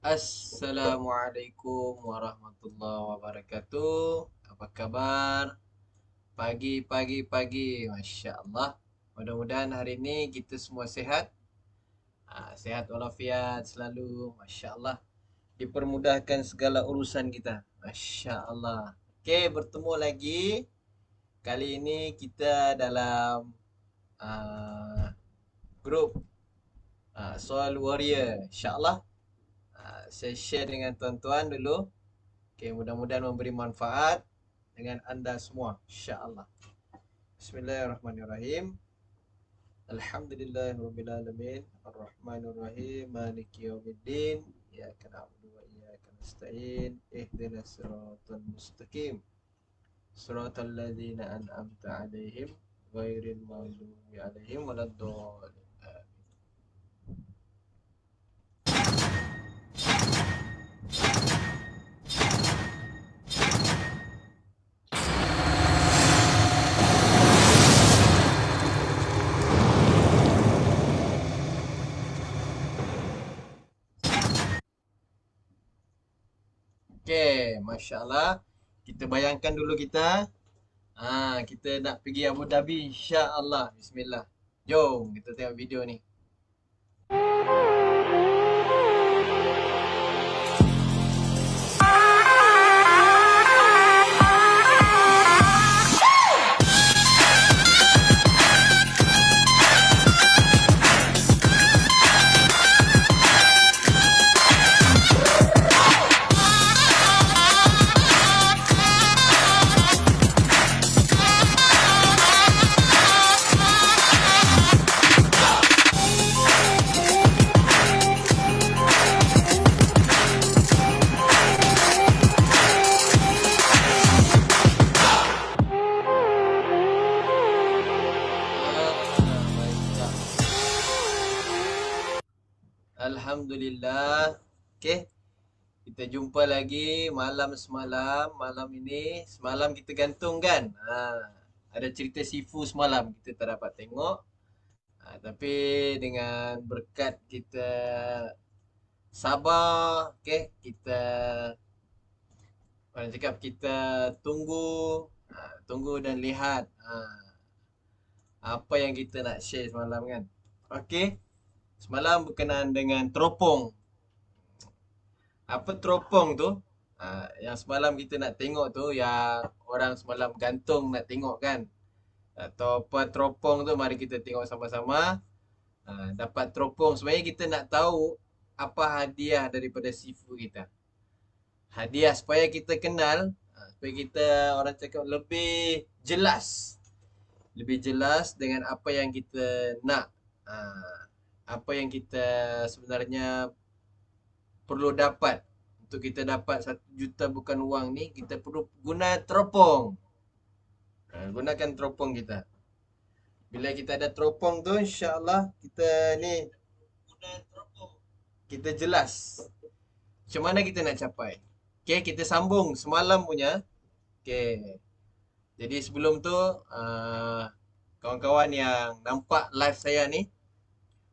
Assalamualaikum warahmatullahi wabarakatuh. Apa kabar? Pagi. Masya Allah. Mudah-mudahan hari ini kita semua sehat. Sehat walafiat selalu. Masya Allah. Dipermudahkan segala urusan kita. Masya Allah. Oke, bertemu lagi. Kali ini kita dalam uh, grup Soal Warrior. Insya Allah. Saya share dengan tuan-tuan dulu. Okay, mudah-mudahan memberi manfaat dengan anda semua, insya-Allah. Bismillahirrahmanirrahim. Alhamdulillahirabbil alamin, arrahmanir rahim, maliki yaumiddin, iyyaka na'budu wa iyyaka nasta'in, ihdinas siratal mustaqim. Siratal ladzina an'amta 'alaihim ghairil maghdubi 'alaihim waladdallin. Okey, masya-Allah. Kita bayangkan dulu kita nak pergi Abu Dhabi insya-Allah. Bismillah. Jom kita tengok video ni. Baiklah. Alhamdulillah. Okey. Kita jumpa lagi malam semalam. Malam ini semalam kita gantung kan? Ada cerita Sifu semalam kita tak dapat tengok. Tapi dengan berkat kita sabar, okey, kita orang cakap kita tunggu dan lihat apa yang kita nak share semalam kan. Okey. Semalam berkenaan dengan teropong. Apa teropong tu? Yang semalam kita nak tengok tu, yang orang semalam gantung nak tengok kan. Atau apa teropong tu, mari kita tengok sama-sama. Dapat teropong. Sebenarnya kita nak tahu apa hadiah daripada Sifu kita. Hadiah supaya kita kenal, supaya kita orang cakap lebih jelas. Lebih jelas dengan apa yang kita nak. Apa yang kita sebenarnya perlu dapat. Untuk kita dapat 1 juta bukan wang ni, kita perlu guna teropong. Gunakan teropong kita. Bila kita ada teropong tu, insya-Allah kita ni kita jelas macam mana kita nak capai. Okey, kita sambung semalam punya. Okey. Jadi sebelum tu kawan-kawan yang nampak live saya ni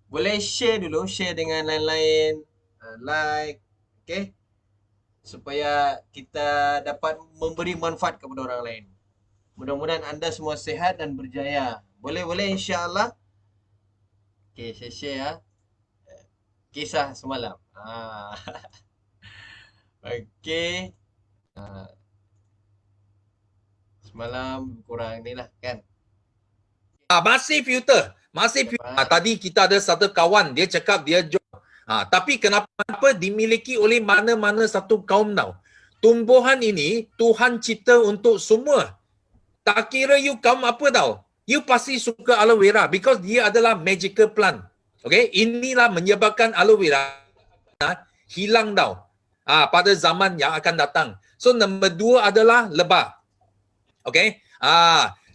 boleh share dulu, share dengan lain-lain, like, okey, supaya kita dapat memberi manfaat kepada orang lain. Mudah-mudahan anda semua sihat dan berjaya. Boleh insya-Allah. Okey, saya share kisah semalam. Okey. Semalam kurang ni lah kan. Masih filter. Tadi kita ada satu kawan, dia cakap dia join. Tapi kenapa dimiliki oleh mana-mana satu kaum tau. Tumbuhan ini Tuhan cipta untuk semua. Tak kira you kaum apa tau. You pasti suka aloe vera because dia adalah magical plant. Okay, inilah menyebabkan aloe vera hilang tau. Pada zaman yang akan datang. So nombor 2 adalah lebah. Okay.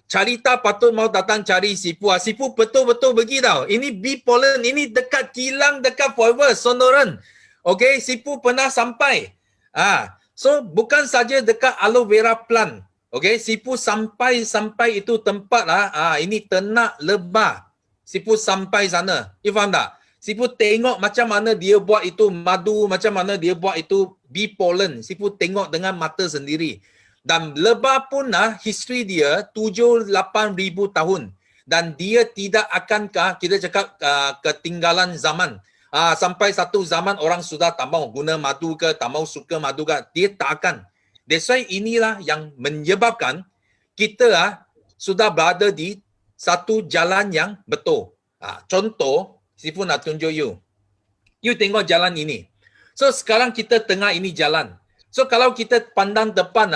Carita patut mau datang cari Sifu. Sifu betul-betul pergi tau. Ini bee pollen. Ini dekat kilang, dekat forever. Sonoran. Okay. Sifu pernah sampai. So bukan saja dekat aloe vera plant. Okay. Sifu sampai itu tempat lah. Ini ternak lebah. Sifu sampai sana. You faham tak? Sifu tengok macam mana dia buat itu madu, macam mana dia buat itu bee pollen. Sifu tengok dengan mata sendiri. Dan lebah pun history dia 7-8 ribu tahun. Dan dia tidak akankah kita cakap ketinggalan zaman. Sampai satu zaman orang sudah tak mau guna madu ke, tak mau suka madu ke, dia tak akan. That's why inilah yang menyebabkan kita sudah berada di satu jalan yang betul. Contoh, Sifu nak tunjuk you. You tengok jalan ini. So sekarang kita tengah ini jalan. So kalau kita pandang depan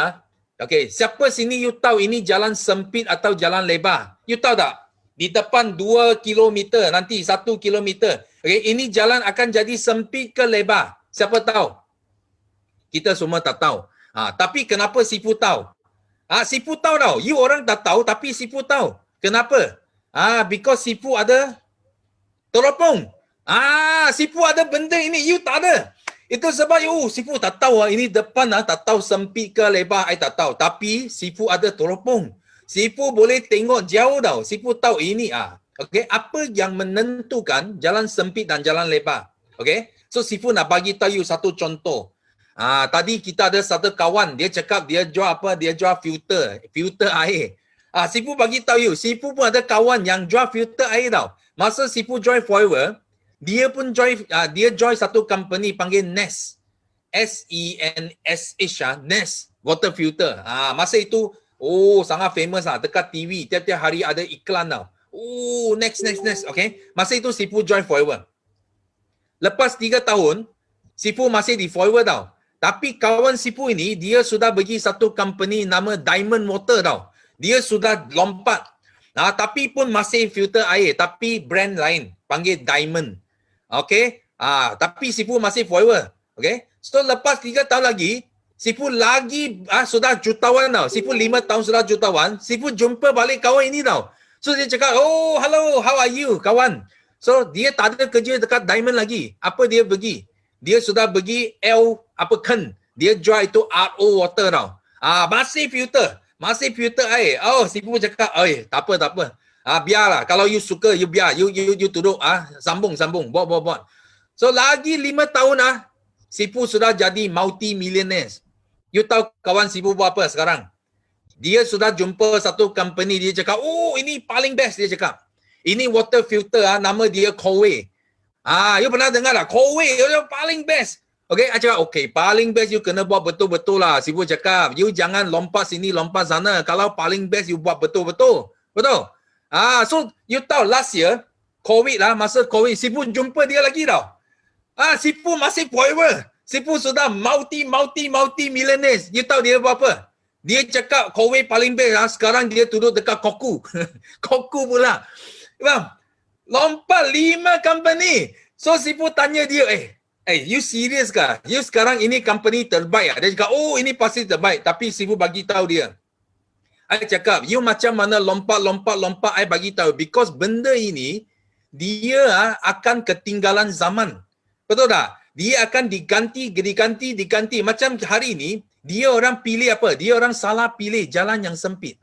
okay, siapa sini you tahu ini jalan sempit atau jalan lebar? You tahu tak? Di depan 2 kilometer, nanti 1 kilometer. Okay, ini jalan akan jadi sempit ke lebar? Siapa tahu? Kita semua tak tahu. Tapi kenapa Sifu tahu? Sifu tahu tau. You orang tak tahu tapi Sifu tahu. Kenapa? Because Sifu ada teropong. Sifu ada benda ini, you tak ada. Itu sebab Sifu tak tahu ini depan tak tahu sempit ke lebar, I tak tahu. Tapi Sifu ada teropong. Sifu boleh tengok jauh tau. Sifu tahu ini okay, apa yang menentukan jalan sempit dan jalan lebar. Okay? So Sifu nak bagi tahu you satu contoh. Tadi kita ada satu kawan, dia cakap dia jual apa? Dia jual filter air. Sifu bagi tahu you, Sifu pun ada kawan yang jual filter air tau. Masa Sifu join Forever, dia pun join satu company panggil Nest. SENSH, Nest water filter. Masa itu sangat famous dekat TV, tiap-tiap hari ada iklan tau. Next. Okay. Masa itu Sifu join Forever. Lepas 3 tahun, Sifu masih di Forever tau. Tapi kawan Sifu ini, dia sudah pergi satu company nama Diamond Water tau. Dia sudah lompat. Tapi pun masih filter air. Tapi brand lain. Panggil Diamond. Okay. Tapi Sifu masih Forever. Okay. So lepas 3 tahun lagi, Sifu lagi sudah jutawan tau. Sifu 5 tahun sudah jutawan. Sifu jumpa balik kawan ini tau. So dia cakap, hello, how are you kawan? So dia tak ada kerja dekat Diamond lagi. Apa dia pergi? Dia sudah pergi Ken. Dia jual itu RO water tau. Masih filter air. Sifu cakap, tak apa. Biarlah. Kalau you suka, you biar. You duduk. Sambung. Buat. So lagi 5 tahun Sifu sudah jadi multi-millionaires. You tahu kawan Sifu buat apa sekarang? Dia sudah jumpa satu company, dia cakap, ini paling best, dia cakap. Ini water filter, nama dia Kowe. You pernah dengar tak? Kowe, paling best. Okay, I cakap, okay, paling best you kena buat betul-betul lah. Sifu cakap, you jangan lompat sini, lompat sana. Kalau paling best, you buat betul-betul. Betul? So, you tahu last year, COVID masa COVID, Sifu jumpa dia lagi tau. Sifu masih Forever. Sifu sudah multi-millionaires. You tahu dia buat apa? Dia cakap Kowe paling best. Sekarang dia duduk dekat Koku. Koku pula. Faham? Lompat 5 company. So Sifu tanya dia, you serious kah? You sekarang ini company terbaik. Dia cakap, ini pasti terbaik. Tapi Sifu bagi tahu dia. I cakap, you macam mana lompat, I bagi tahu. Because benda ini, dia akan ketinggalan zaman. Betul tak? Dia akan diganti. Macam hari ini, dia orang pilih apa? Dia orang salah pilih jalan yang sempit.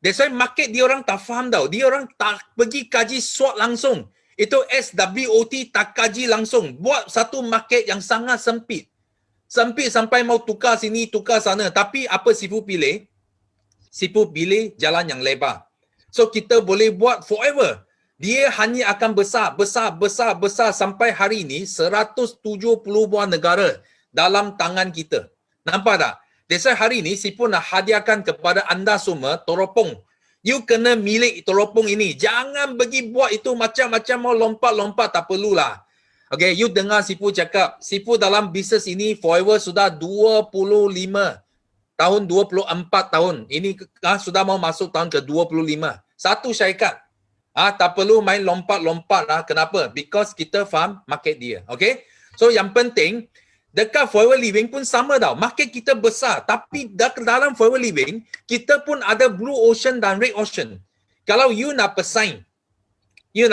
That's why market dia orang tak faham tau. Dia orang tak pergi kaji SWOT langsung. Itu SWOT tak kaji langsung. Buat satu market yang sangat sempit. Sempit sampai mau tukar sini, tukar sana. Tapi apa Sifu pilih? Sifu pilih jalan yang lebar. So kita boleh buat forever. Dia hanya akan besar sampai hari ini 170 buah negara dalam tangan kita. Nampak tak? That's why hari ini Sifu nak hadiahkan kepada anda semua teropong. You kena milik teropong ini. Jangan pergi buat itu macam-macam mau lompat-lompat, tak perlulah. Okay, you dengar Sifu cakap. Sifu dalam bisnes ini forever sudah 25 tahun, 24 tahun. Ini sudah mau masuk tahun ke-25. Satu syarikat. Tak perlu main lompat-lompat. Kenapa? Because kita faham market dia. Okay? So yang penting, dekat Forever Living pun sama tau. Market kita besar. Tapi dalam Forever Living, kita pun ada Blue Ocean dan Red Ocean. Kalau you nak pesaing, you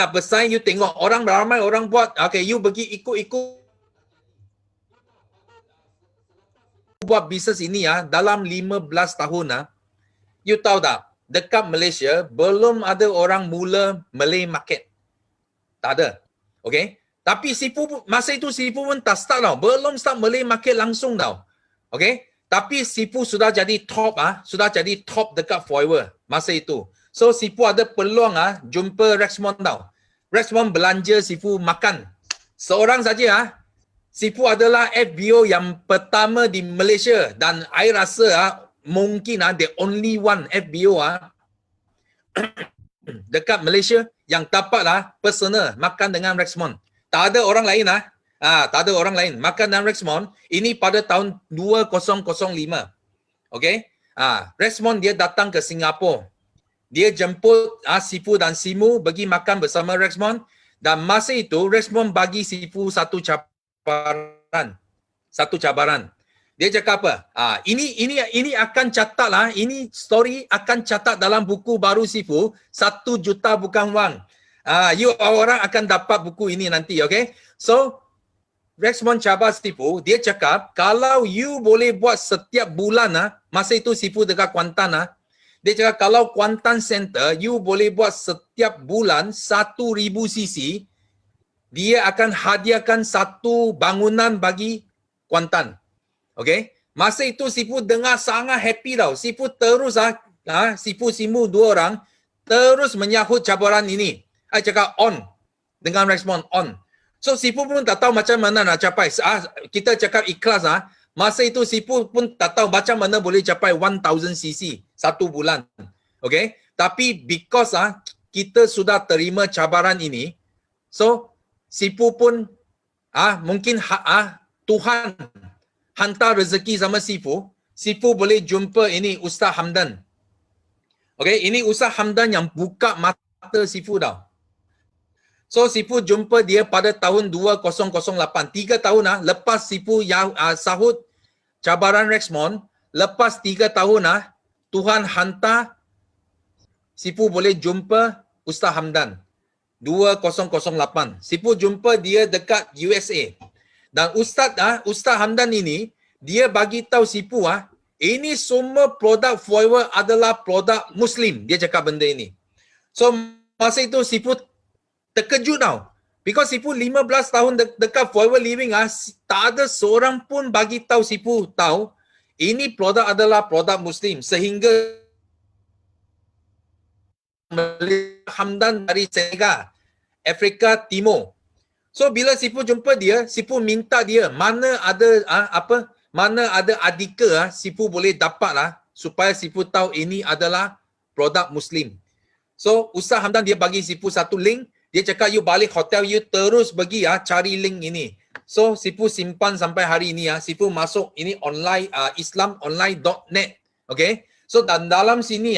tengok orang ramai orang buat, okay, you pergi ikut buat bisnes ini dalam 15 tahun you tahu tak? Dekat Malaysia, belum ada orang mula Malay market. Tak ada. Okay? Tapi masa itu Sifu pun tak start tau. Belum start Malay market langsung tau. Okay? Tapi Sifu sudah jadi top sudah jadi top dekat forever masa itu. So Sifu ada peluang jumpa Rexmond tau. Rexmond belanja Sifu makan. Seorang saja Sifu adalah FBO yang pertama di Malaysia dan I rasa mungkin the only one FBO dekat Malaysia yang dapat personal makan dengan Rexmond. Tak ada orang lain tak ada orang lain makan dengan Rexmond ini pada tahun 2005. Okay? Rexmond dia datang ke Singapura. Dia jemput Sifu dan Simu pergi makan bersama Rexmond dan masa itu Rexmond bagi Sifu satu cabaran. Dia cakap apa? Ini akan catat ini story akan catat dalam buku baru Sifu 1 juta bukan wang. You orang akan dapat buku ini nanti, okay? So Rexmond cabar Sifu, dia cakap kalau you boleh buat setiap bulan masa itu Sifu dekat Kuantan dia cakap kalau Kuantan Center you boleh buat setiap bulan 1000 cc dia akan hadiahkan satu bangunan bagi Kuantan. Okay? Masa itu Sifu dengar sangat happy tau. Sifu terus Sifu Simu dua orang terus menyahut cabaran ini. I cakap on dengan Rexmond on. So Sifu pun tak tahu macam mana nak capai. Kita cakap ikhlas masa itu Sifu pun tak tahu macam mana boleh capai 1000 cc satu bulan. Okay? Tapi because kita sudah terima cabaran ini, so Sifu pun mungkin Tuhan hantar rezeki sama Sifu. Sifu boleh jumpa ini Ustaz Hamdan. Okay, ini Ustaz Hamdan yang buka mata Sifu tau. So Sifu jumpa dia pada tahun 2008. 3 tahun lepas Sifu sahut cabaran Rexmond, lepas 3 tahun Tuhan hantar Sifu boleh jumpa Ustaz Hamdan. 2008. Sifu jumpa dia dekat USA. Dan Ustaz Hamdan ini dia bagi tahu Sifu ini semua produk Forever adalah produk Muslim. Dia cakap benda ini. So masa itu Sifu terkejut tau. Because Sifu 15 tahun dekat Forever Living tak ada seorang pun bagi tahu Sifu tahu ini produk adalah produk Muslim sehingga Hamdan dari Senegal, Afrika Timur. So bila Sifu jumpa dia, Sifu minta dia mana ada artikel Sifu boleh dapat supaya Sifu tahu ini adalah produk Muslim. So Ustaz Hamdan dia bagi Sifu satu link. Dia cakap you balik hotel you terus pergi cari link ini. So Sifu simpan sampai hari ini Sifu masuk ini online islamonline.net. Okay? So dan dalam sini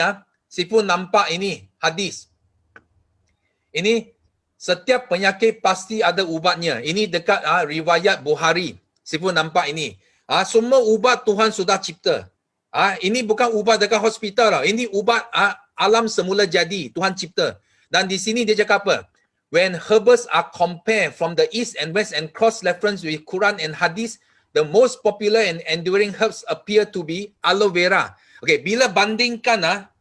Sifu nampak ini hadis. Ini setiap penyakit pasti ada ubatnya. Ini dekat riwayat Bukhari. Sifu nampak ini. Semua ubat Tuhan sudah cipta. Ini bukan ubat dekat hospital tau. Ini ubat alam semula jadi. Tuhan cipta. Dan di sini dia cakap apa? When herbs are compared from the east and west and cross-referenced with Quran and Hadith, the most popular and enduring herbs appear to be aloe vera. Okay, bila bandingkan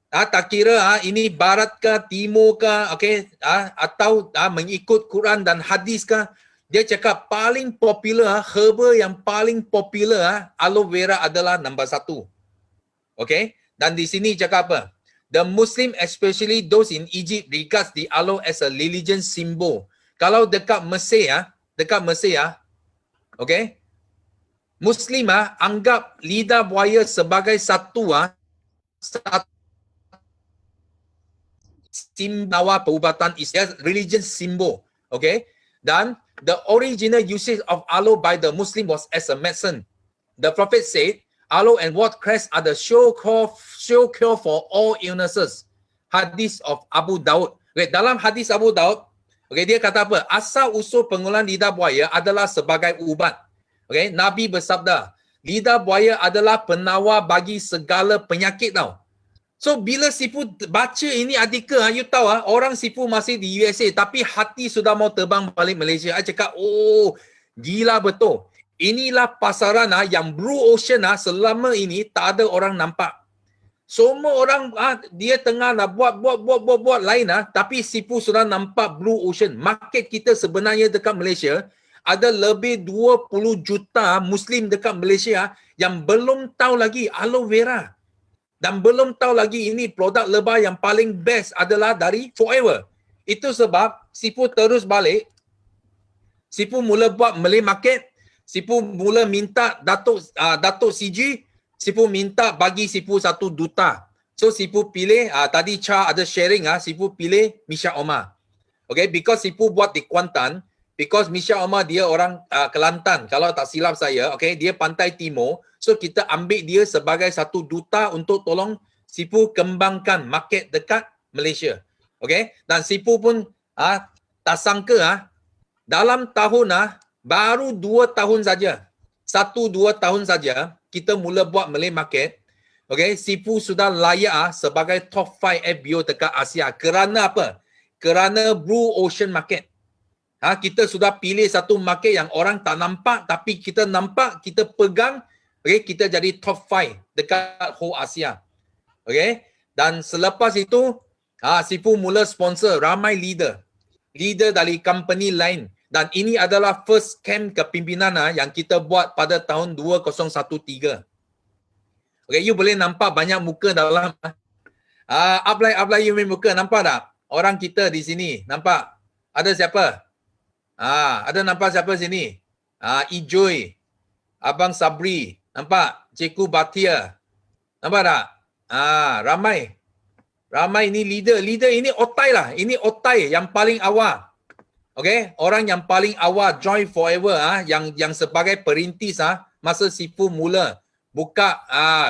tak kira ini barat ke, timur ke, okay, atau mengikut Quran dan Hadis ke, dia cakap paling popular, herba yang paling popular aloe vera adalah nombor 1. Okay, dan di sini cakap apa? The Muslim, especially those in Egypt, regards the aloe as a religion symbol. Kalau dekat Mesir, okay, Muslim anggap lidah buaya sebagai satu simbol perubatan Islam, religion symbol. Okay, dan the original usage of aloe by the Muslim was as a medicine. The Prophet said, aloe and watercress are the sure cure for all illnesses. Hadis of Abu Daud. Okay, dalam hadis Abu Daud, okay, dia kata apa? Asal usul penggunaan lidah buaya adalah sebagai ubat. Okay, Nabi bersabda, lidah buaya adalah penawar bagi segala penyakit tau. So bila Sifu baca ini artikel, you tahu orang Sifu masih di USA tapi hati sudah mau terbang balik Malaysia. I cakap, oh gila betul. Inilah pasaran yang Blue Ocean selama ini tak ada orang nampak. Semua orang dia tengah nak buat lain tapi Sifu sudah nampak blue ocean. Market kita sebenarnya dekat Malaysia ada lebih 20 juta Muslim dekat Malaysia yang belum tahu lagi aloe vera. Dan belum tahu lagi ini produk lebah yang paling best adalah dari Forever. Itu sebab Sifu terus balik. Sifu mula buat Malay market. Sifu mula minta Datuk CG. Sifu minta bagi Sifu satu duta. So Sifu pilih, tadi Cha ada sharing, Sifu pilih Misha Omar. Okay, because Sifu buat di Kuantan. Because Misha Omar dia orang Kelantan. Kalau tak silap saya, okay, dia pantai timur. So kita ambil dia sebagai satu duta untuk tolong Sifu kembangkan market dekat Malaysia. Okay, dan Sifu pun tak sangka dalam tahun baru 2 tahun saja. 1-2 tahun saja kita mula buat Malay market. Okay, Sifu sudah layak sebagai top 5 FBO dekat Asia. Kerana apa? Kerana Blue Ocean Market. Kita sudah pilih satu market yang orang tak nampak tapi kita nampak, kita pegang, okay, kita jadi top 5 dekat whole Asia. Okay, dan selepas itu Sifu mula sponsor ramai leader dari company lain. Dan ini adalah first camp kepimpinan yang kita buat pada tahun 2013. Okay, you boleh nampak banyak muka dalam Ablai you main muka, nampak tak? Orang kita di sini, nampak? Ada siapa? Ada nampak siapa sini? Ijoy, Abang Sabri, nampak? Cikgu Batia, nampak tak? Ramai ini leader ini otai lah. Ini otai yang paling awal. Okay, orang yang paling awal join Forever yang sebagai perintis masa Sifu mula buka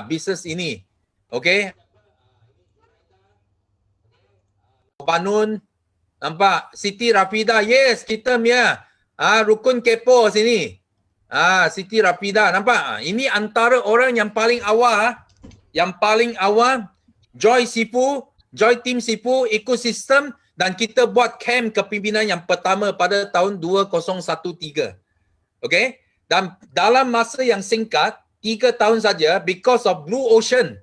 bisnes ini. Okay. Banun, nampak? Siti Rafida, yes, kita punya rukun kepo sini. Siti Rafida, nampak? Ini antara orang yang paling awal join Sifu, join tim Sifu ekosistem. Dan kita buat camp kepimpinan yang pertama pada tahun 2013. Okay? Dan dalam masa yang singkat, 3 tahun saja, because of Blue Ocean.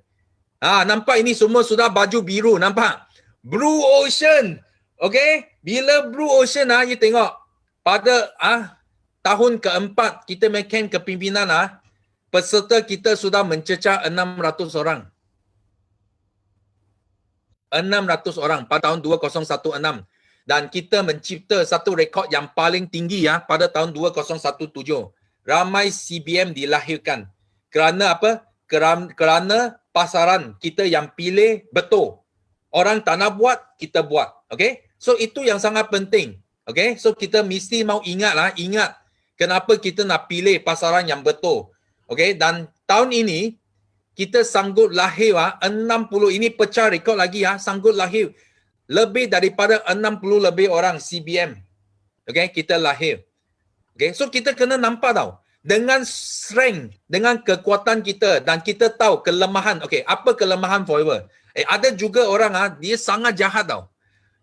Nampak ini semua sudah baju biru, nampak? Blue Ocean. Okay? Bila Blue Ocean, you tengok. Pada tahun keempat, kita main camp kepimpinan, peserta kita sudah mencecah 600 orang. 600 orang pada tahun 2016 dan kita mencipta satu rekod yang paling tinggi pada tahun 2017. Ramai CBM dilahirkan. Kerana apa? Kerana pasaran kita yang pilih betul. Orang tak nak buat, kita buat. Okay? So itu yang sangat penting. Okay? So kita mesti mau ingat kenapa kita nak pilih pasaran yang betul. Okay? Dan tahun ini kita sanggup lahir 60, ini pecah rekod lagi sanggup lahir lebih daripada 60 lebih orang CBM. Okay, kita lahir. Okay, so kita kena nampak tau. Dengan strength, dengan kekuatan kita dan kita tahu kelemahan. Okay, apa kelemahan Forever? Ada juga orang dia sangat jahat tau.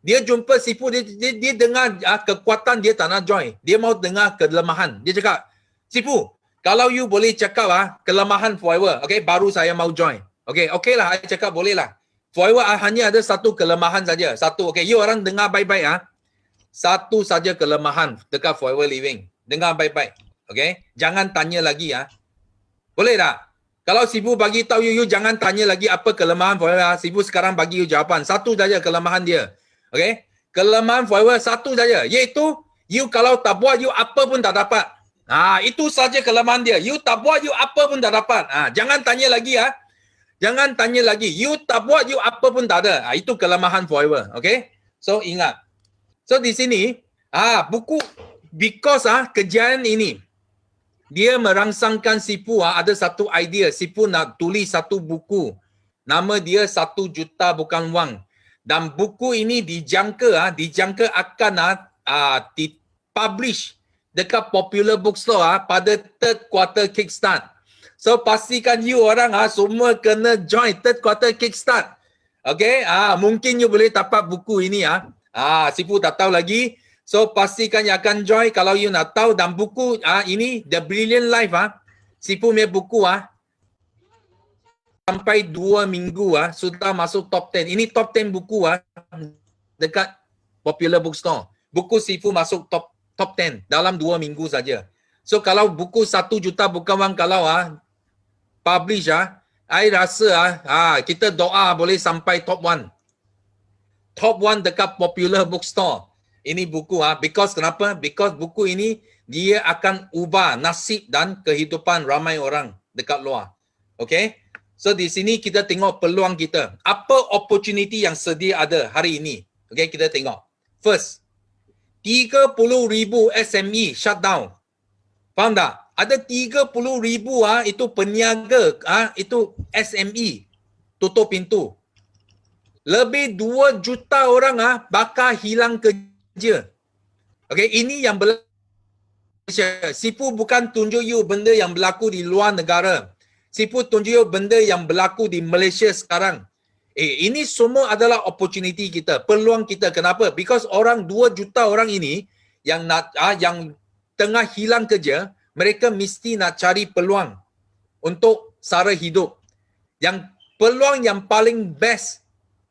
Dia jumpa Sifu, dia dengar kekuatan dia tak nak join. Dia mau dengar kelemahan. Dia cakap, Sifu, kalau you boleh cakap kelemahan Forever, okay, baru saya mau join. Okay lah, saya cakap boleh lah. Forever hanya ada satu kelemahan saja. Satu, okay, you orang dengar baik-baik Satu saja kelemahan dekat Forever Living. Dengar baik-baik. Okay, jangan tanya lagi Boleh tak? Kalau Sifu bagi tahu you jangan tanya lagi apa kelemahan Forever. Sifu sekarang bagi you jawapan. Satu saja kelemahan dia. Okay, kelemahan Forever satu saja, iaitu you kalau tak buat, you apa pun tak dapat. Itu saja kelemahan dia. You tak buat, you apa pun tak dapat. Jangan tanya lagi Jangan tanya lagi. You tak buat, you apa pun tak ada. Itu kelemahan Forever. Okay? So ingat. So di sini buku because kejadian ini dia merangsangkan Sifu ada satu idea. Sifu nak tulis satu buku. Nama dia 1 juta bukan wang. Dan buku ini dijangka akan dipublish dekat Popular Bookstore pada 3rd quarter kickstart. So pastikan you orang semua kena join 3rd quarter kickstart. Okay, mungkin you boleh dapat buku ini Sifu tak tahu lagi. So pastikan you akan join kalau you nak tahu. Dan buku ini The Brilliant Life Sifu punya buku sampai 2 minggu sudah masuk top 10. Ini top 10 buku dekat Popular Bookstore. Buku Sifu masuk top 10 dalam 2 minggu saja. So kalau buku 1 juta bukan wang, kalau publish I rasa kita doa boleh sampai top 1. Top 1 dekat Popular Bookstore. Ini buku because kenapa? Because buku ini dia akan ubah nasib dan kehidupan ramai orang dekat luar. Okay? So di sini kita tengok peluang kita. Apa opportunity yang sedia ada hari ini? Okay, kita tengok. First, 30,000 SME shutdown. Faham tak? Ada 30,000 itu peniaga, itu SME tutup pintu. Lebih 2 juta orang bakal hilang kerja. Okay, ini yang berlaku. Sifu bukan tunjuk you benda yang berlaku di luar negara. Sifu tunjuk you benda yang berlaku di Malaysia sekarang. Ini semua adalah opportunity kita, peluang kita. Kenapa? Because 2 juta orang ini yang yang tengah hilang kerja, mereka mesti nak cari peluang untuk sara hidup. Yang peluang yang paling best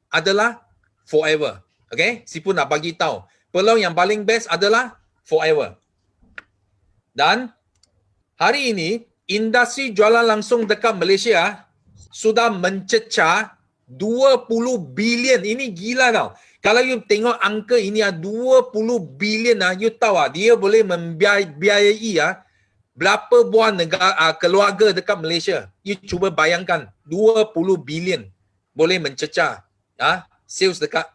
adalah forever. Okay? Sifu nak bagi tahu. Peluang yang paling best adalah forever. Dan hari ini, industri jualan langsung dekat Malaysia sudah mencecah 20 bilion. Ini gila tau. Kalau you tengok angka ini 20 bilion you tahu dia boleh membiayai berapa buah negara keluarga dekat Malaysia. You cuba bayangkan 20 bilion boleh mencecah sales dekat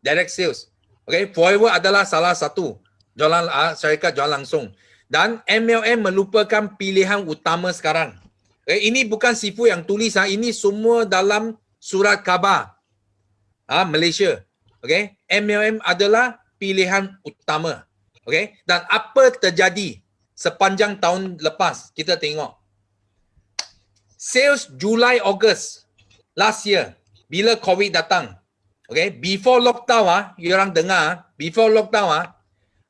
direct sales. Okay, Forever adalah salah satu jualan syarikat jualan langsung. Dan MLM melupakan pilihan utama sekarang. Ini bukan Sifu yang tulis, ini semua dalam surat khabar Malaysia. Okay, MLM adalah pilihan utama. Okay, dan apa terjadi sepanjang tahun lepas? Kita tengok. Sales Julai Ogos last year bila COVID datang. Okay, before lockdown you orang dengar, before lockdown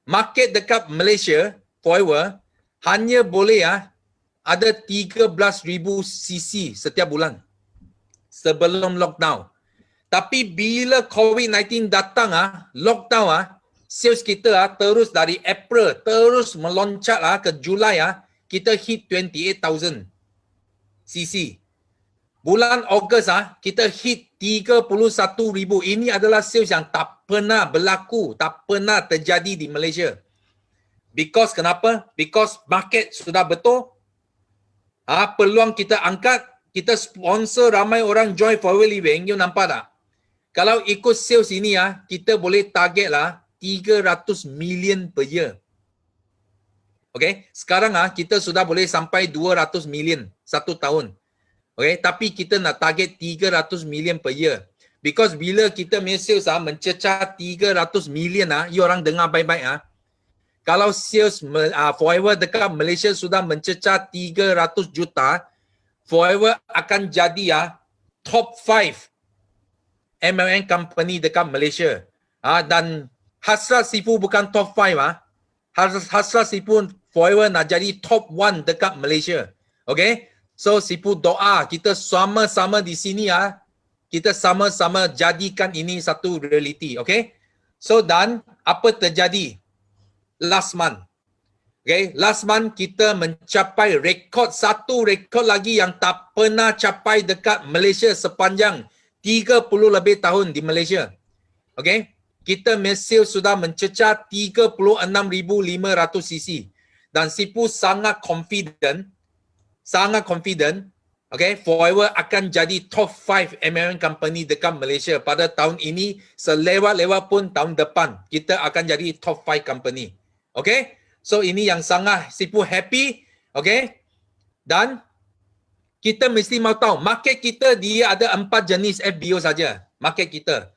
market dekat Malaysia Forever hanya boleh ada 13,000 cc setiap bulan sebelum lockdown. Tapi bila COVID-19 datang lockdown sales kita terus dari April terus meloncat ke Julai kita hit 28,000 cc. Bulan Ogos kita hit 31,000. Ini adalah sales yang tak pernah berlaku, tak pernah terjadi di Malaysia. Because kenapa? Because market sudah betul. Peluang kita angkat, kita sponsor ramai orang join Forever Living. You nampak tak? Kalau ikut sales ini kita boleh target 300 million per year. Okay? Sekarang kita sudah boleh sampai 200 million satu tahun. Okay? Tapi kita nak target 300 million per year. Because bila kita sales mencecah 300 million you orang dengar baik-baik kalau sales Forever dekat Malaysia sudah mencecah 300 juta, Forever akan jadi top 5 MLM company dekat Malaysia. Dan hasrat Sifu bukan top 5 hasrat Sifu Forever nak jadi top 1 dekat Malaysia. Okay? So Sifu doa kita sama-sama di sini kita sama-sama jadikan ini satu reality. Okay? So dan apa terjadi? Last month. Okay, last month kita mencapai satu rekod lagi yang tak pernah capai dekat Malaysia sepanjang 30 lebih tahun di Malaysia. Okay, kita sales sudah mencecah 36,500 cc. Dan Sifu sangat confident, okay, Forever akan jadi top 5 MLM company dekat Malaysia pada tahun ini, selewat-lewat pun tahun depan kita akan jadi top 5 company. Okay, so ini yang sangat Sifu happy. Okay, dan kita mesti mahu tahu market kita dia ada 4 jenis FBO saja. Market kita.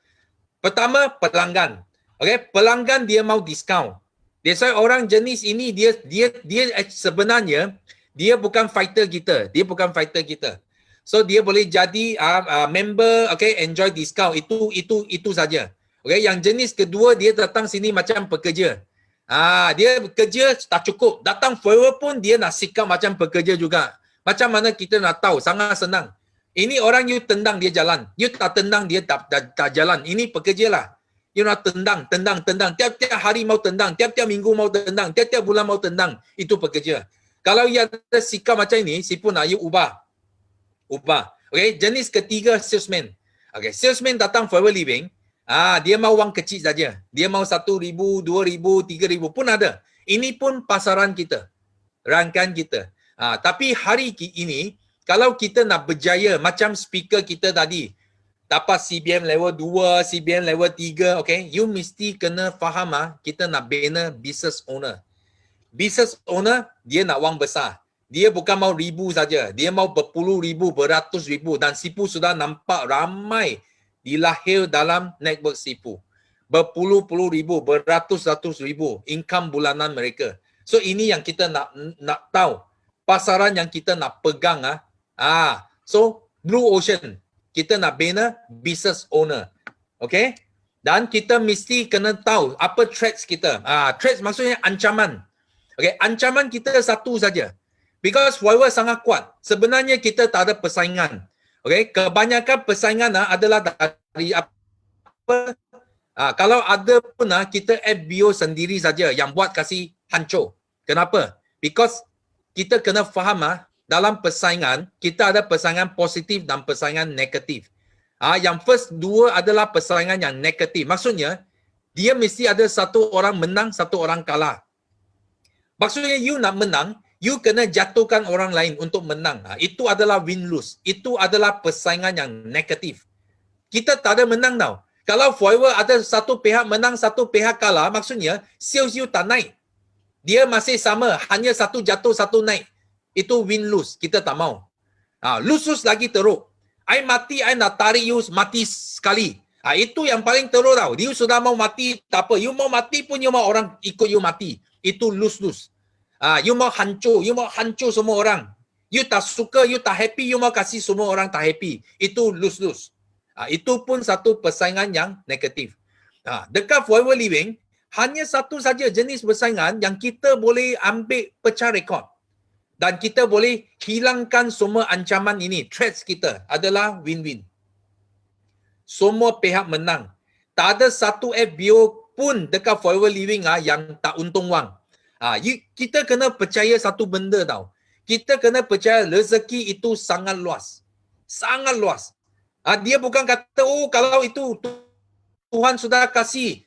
Pertama, pelanggan. Okay, pelanggan dia mau diskaun. That's why orang jenis ini dia sebenarnya dia bukan fighter kita. Dia bukan fighter kita. So dia boleh jadi member, okay, enjoy discount. Itu saja. Okay, yang jenis kedua dia datang sini macam pekerja. Dia kerja tak cukup. Datang Forever pun dia nak sikap macam pekerja juga. Macam mana kita nak tahu? Sangat senang. Ini orang you tendang dia jalan. You tak tendang dia tak jalan. Ini pekerja lah. You nak tendang. Tiap-tiap hari mau tendang. Tiap-tiap minggu mau tendang. Tiap-tiap bulan mau tendang. Itu pekerja. Kalau you ada sikap macam ini, si pun you ubah. Okay, jenis ketiga salesman. Okay, salesman datang Forever Living. Dia mau wang kecil saja. Dia mau 1,000, 2,000, 3,000 pun ada. Ini pun pasaran kita. Rangkaian kita. Tapi hari ini, kalau kita nak berjaya macam speaker kita tadi, dapat CBM level 2, CBM level 3, okay, you mesti kena faham kita nak bina business owner. Business owner, dia nak wang besar. Dia bukan mau ribu saja. Dia mau berpuluh ribu, beratus ribu. Dan Sipu sudah nampak ramai dilahir dalam network Sipu. Berpuluh-puluh ribu, beratus-ratus ribu income bulanan mereka. So ini yang kita nak tahu. Pasaran yang kita nak pegang. So Blue Ocean, kita nak bina business owner. Okay? Dan kita mesti kena tahu apa threats kita. Threats maksudnya ancaman. Okay, ancaman kita satu saja. Because Forever sangat kuat. Sebenarnya kita tak ada persaingan. Okay, kebanyakan persaingan adalah dari apa? Kalau ada pun kita FBO sendiri saja yang buat kasih hancur. Kenapa? Because kita kena faham dalam persaingan, kita ada persaingan positif dan persaingan negatif. Yang first dua adalah persaingan yang negatif. Maksudnya, dia mesti ada satu orang menang, satu orang kalah. Maksudnya, you nak menang, you kena jatuhkan orang lain untuk menang. Itu adalah win-lose. Itu adalah persaingan yang negatif. Kita tak ada menang tau. Kalau Forever ada satu pihak menang, satu pihak kalah, maksudnya sales you tak naik. Dia masih sama, hanya satu jatuh, satu naik. Itu win-lose. Kita tak mau. Lose-lose lagi teruk. I mati, I nak tarik you mati sekali. Itu yang paling teruk tau. You sudah mau mati, tak apa. You mau mati pun you mau orang ikut you mati. Itu lose-lose. You mau hancur semua orang. You tak suka, you tak happy, you mau kasih semua orang tak happy. Itu lose-lose. Itu pun satu persaingan yang negatif. Dekat Forever Living, hanya satu saja jenis persaingan yang kita boleh ambil pecah rekod. Dan kita boleh hilangkan semua ancaman ini. Threats kita adalah win-win. Semua pihak menang. Tak ada satu FBO pun dekat Forever Living yang tak untung wang. Kita kena percaya satu benda tau. Kita kena percaya rezeki itu sangat luas. Sangat luas. Dia bukan kata, kalau itu Tuhan sudah kasih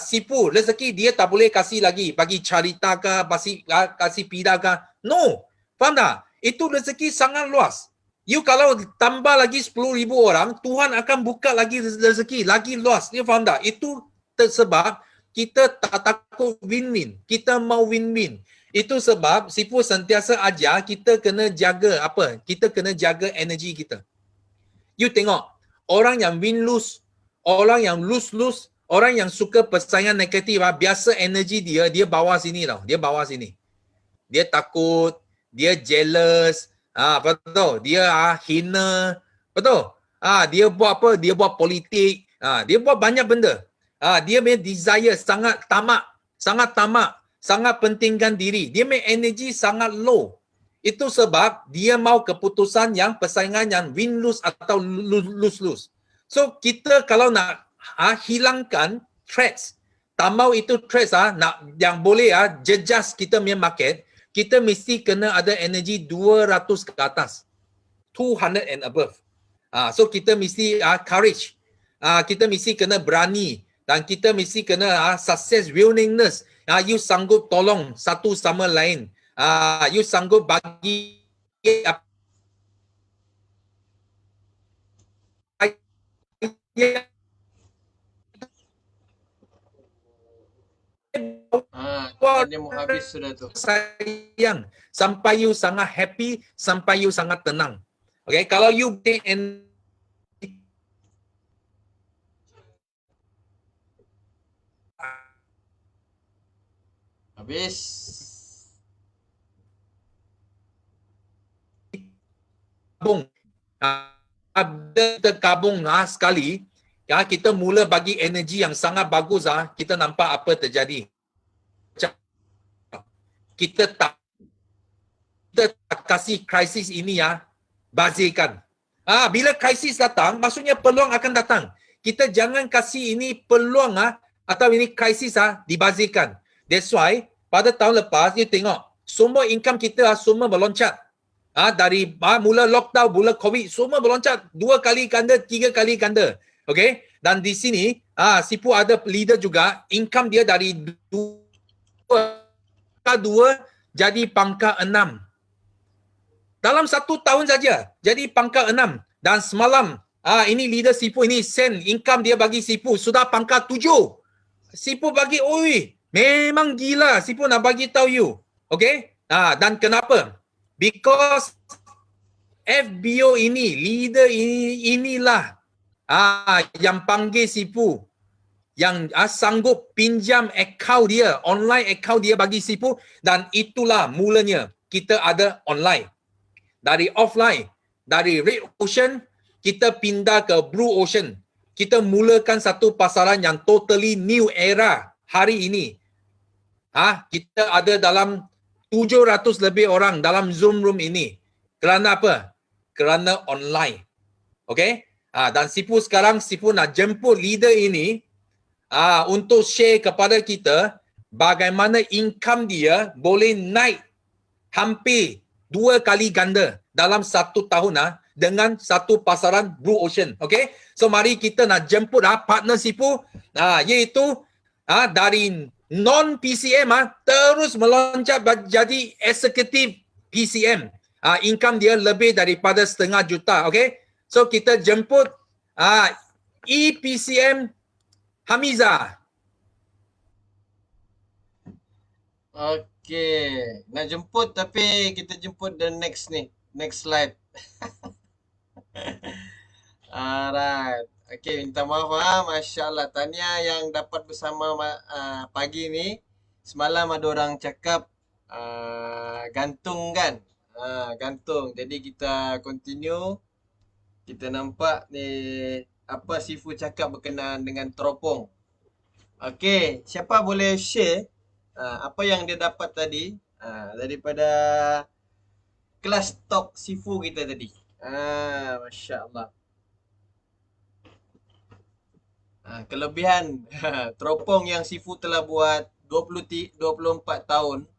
Sipu rezeki, dia tak boleh kasih lagi. Bagi carita ke, kasih pida ke. No. Faham tak? Itu rezeki sangat luas. You kalau tambah lagi 10,000 orang, Tuhan akan buka lagi rezeki. Lagi luas. You faham tak? Itu sebab kita tak takut win-win. Kita mau win-win. Itu sebab Sipu sentiasa ajar kita kena jaga apa? Kita kena jaga energi kita. You tengok, orang yang win-lose, orang yang lose-lose, orang yang suka persaingan negatif, biasa energi dia bawa sini tau. Dia bawa sini. Dia takut, dia jealous, betul. Dia hina, betul. Dia buat apa? Dia buat politik, dia buat banyak benda. Dia punya desire sangat tamak, sangat pentingkan diri. Dia punya energi sangat low. Itu sebab dia mau keputusan yang persaingan yang win-lose atau lose-lose. So, kita kalau nak hilangkan threats, tak mau itu threats nak yang boleh jejas kita punya market, kita mesti kena ada energi 200 ke atas. 200 and above. So, kita mesti courage. Kita mesti kena berani. Dan kita mesti kena success, willingness. You sanggup tolong satu sama lain. You sanggup bagi Dia mau habis sudah tu. sayang sampai you sangat happy, sampai you sangat tenang. Okay, kalau you Habis. kabung, kita kabung sekali, kita mula bagi energi yang sangat bagus, kita nampak apa terjadi. Kita tak kasih krisis ini bazirkan. Bila krisis datang, maksudnya peluang akan datang. Kita jangan kasih ini peluang atau ini krisis dibazirkan. That's why pada tahun lepas you tengok semua income kita semua meloncat. Dari mula lockdown, mula COVID, semua meloncat 2 kali ganda, 3 kali ganda. Okay? Dan di sini Sipu ada leader juga, income dia dari 2 jadi pangkat 6. Dalam 1 tahun saja jadi pangkat 6. Dan semalam ini leader Sipu ini send income dia bagi Sipu sudah pangkat 7. Sipu bagi, oi, memang gila Sipu nak bagi tahu you. Okay? Dan kenapa? Because FBO ini, leader inilah yang panggil Sipu, yang sanggup pinjam akaun dia, online akaun dia bagi Sipu, dan itulah mulanya kita ada online. Dari offline, dari Red Ocean, kita pindah ke Blue Ocean. Kita mulakan satu pasaran yang totally new era hari ini. Kita ada dalam 700 lebih orang dalam Zoom room ini. Kerana apa? Kerana online. Okay? Dan Sipu sekarang, Sipu nak jemput leader ini untuk share kepada kita bagaimana income dia boleh naik hampir 2 kali ganda dalam 1 tahun dengan satu pasaran Blue Ocean. Okay? So mari kita nak jemput partner Sipu iaitu dari non-PCM terus meloncat jadi executive PCM. Income dia lebih daripada setengah juta. Okay? So kita jemput EPCM Hamiza. Okay, nak jemput tapi kita jemput the next slide. Alright. Okay, minta maaf Masya Allah. Tahniah yang dapat bersama pagi ni. Semalam ada orang cakap gantung kan? Gantung. Jadi kita continue. Kita nampak ni apa Sifu cakap berkenaan dengan teropong. Okay, siapa boleh share apa yang dia dapat tadi daripada kelas talk Sifu kita tadi. Masya Allah. Kelebihan teropong yang Sifu telah buat 24 tahun.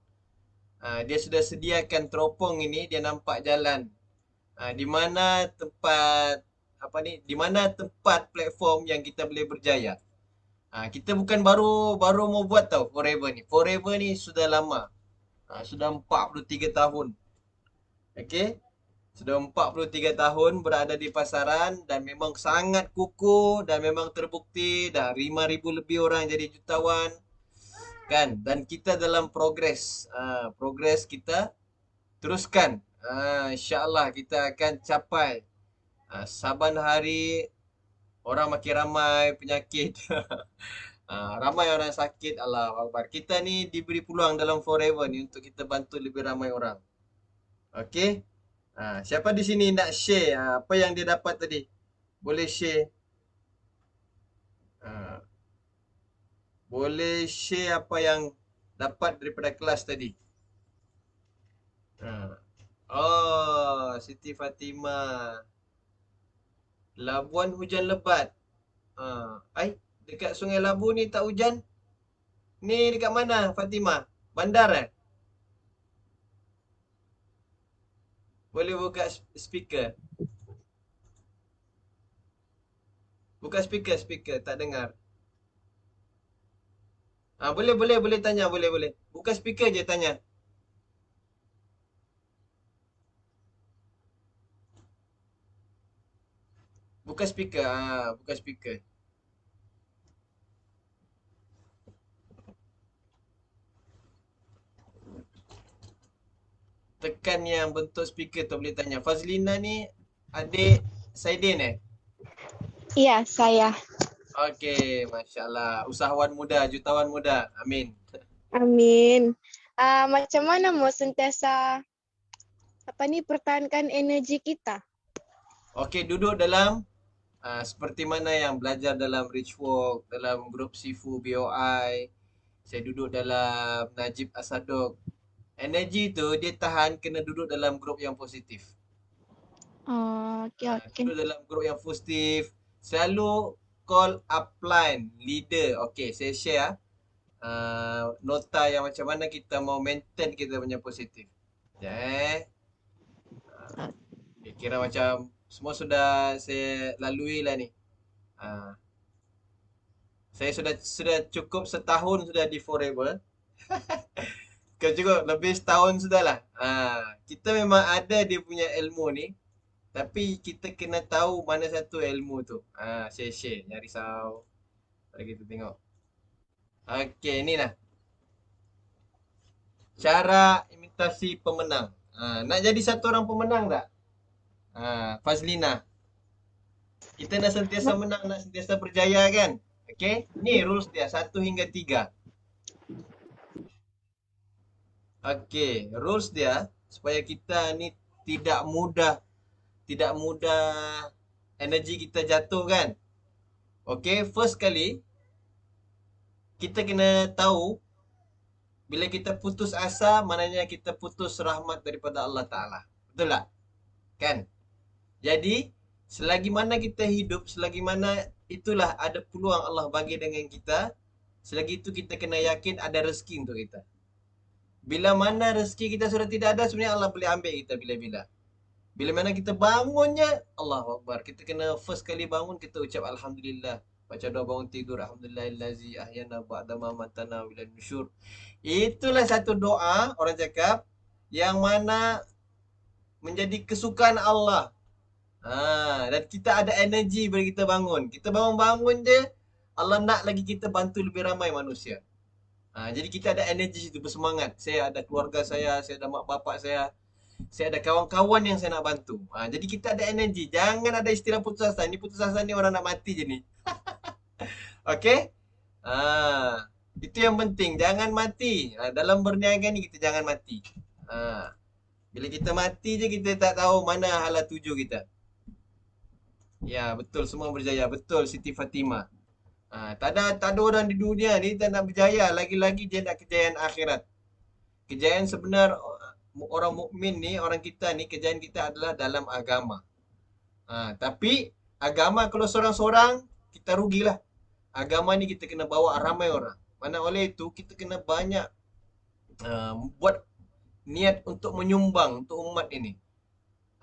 Dia sudah sediakan teropong ini, dia nampak jalan. Di mana tempat di mana tempat platform yang kita boleh berjaya. Kita bukan baru mau buat tau Forever ni. Forever ni sudah lama. Sudah 43 tahun. Okey. Sudah 43 tahun berada di pasaran dan memang sangat kukuh dan memang terbukti dah 5,000 lebih orang jadi jutawan. Kan? Dan kita dalam progres. Progres kita teruskan. InsyaAllah kita akan capai. Saban hari orang makin ramai penyakit. Ramai orang sakit. Allahu Akbar. Kita ni diberi peluang dalam Forever ni untuk kita bantu lebih ramai orang. Okey. Siapa di sini nak share apa yang dia dapat tadi? Boleh share. Boleh share apa yang dapat daripada kelas tadi. Oh, Siti Fatimah. Labuan hujan lebat. Dekat Sungai Labu ni tak hujan? Ni dekat mana Fatimah? Bandar Boleh buka speaker. Buka speaker, tak dengar. Boleh tanya, boleh. Buka speaker je tanya. Buka speaker. Tekan yang bentuk speaker tu boleh tanya. Fazlina ni adik Saidin Ya, saya. Okey, Masya Allah. Usahawan muda, jutawan muda. Amin. Amin. Macam mana mau sentiasa pertahankan energi kita? Okey, duduk dalam seperti mana yang belajar dalam Rich Walk, dalam grup Sifu BOI. Saya duduk dalam Najib Asadok. Energi tu dia tahan kena duduk dalam grup yang positif. Oh, oke oke. Duduk dalam grup yang positif. Selalu call upline, leader. Okey, saya share nota yang macam mana kita mau maintain kita punya positif. Ya, okay, kira macam semua sudah saya lalui lah ni. Ah, saya sudah cukup setahun sudah di Forever. Kau cukup lebih setahun sudah lah. Kita memang ada dia punya ilmu ni. Tapi kita kena tahu mana satu ilmu tu. Share-share. Jangan risau. Mari kita tengok. Okey, ni lah. Cara imitasi pemenang. Nak jadi satu orang pemenang tak? Fazlina. Kita nak sentiasa menang, nak sentiasa berjaya kan? Okey, ni rules dia 1 hingga 3. Okey, rules dia supaya kita ni tidak mudah energi kita jatuh kan? Okey, first kali kita kena tahu bila kita putus asa maknanya kita putus rahmat daripada Allah Taala. Betul tak? Kan? Jadi, selagi mana kita hidup, selagi mana itulah ada peluang Allah bagi dengan kita, selagi itu kita kena yakin ada rezeki untuk kita. Bila mana rezeki kita sudah tidak ada, sebenarnya Allah boleh ambil kita bila-bila. Bila mana kita bangunnya, Allahu Akbar. Kita kena first kali bangun, kita ucap Alhamdulillah. Baca doa bangun tidur, Alhamdulillahillazi ahyana ba'da ma matana wa ilaihin nusyur. Itulah satu doa, orang cakap, yang mana menjadi kesukaan Allah. Dan kita ada energi bila kita bangun. Kita bangun-bangun je, Allah nak lagi kita bantu lebih ramai manusia. Jadi kita ada energi situ, bersemangat. Saya ada keluarga saya ada mak bapak saya ada kawan-kawan yang saya nak bantu. Jadi kita ada energi. Jangan ada istilah putus asa. Ni putus asa ni orang nak mati je ni. Okey? Itu yang penting. Jangan mati. Dalam berniaga ni kita jangan mati. Bila kita mati je kita tak tahu mana hala tuju kita. Ya, betul semua berjaya. Betul Siti Fatimah. Tak ada orang di dunia ni tak nak berjaya. Lagi-lagi dia nak kejayaan akhirat. Kejayaan sebenar orang mukmin ni, orang kita ni, kejayaan kita adalah dalam agama. Tapi agama kalau seorang-seorang kita rugilah. Agama ni kita kena bawa ramai orang. Mana oleh itu kita kena banyak buat niat untuk menyumbang untuk umat ini.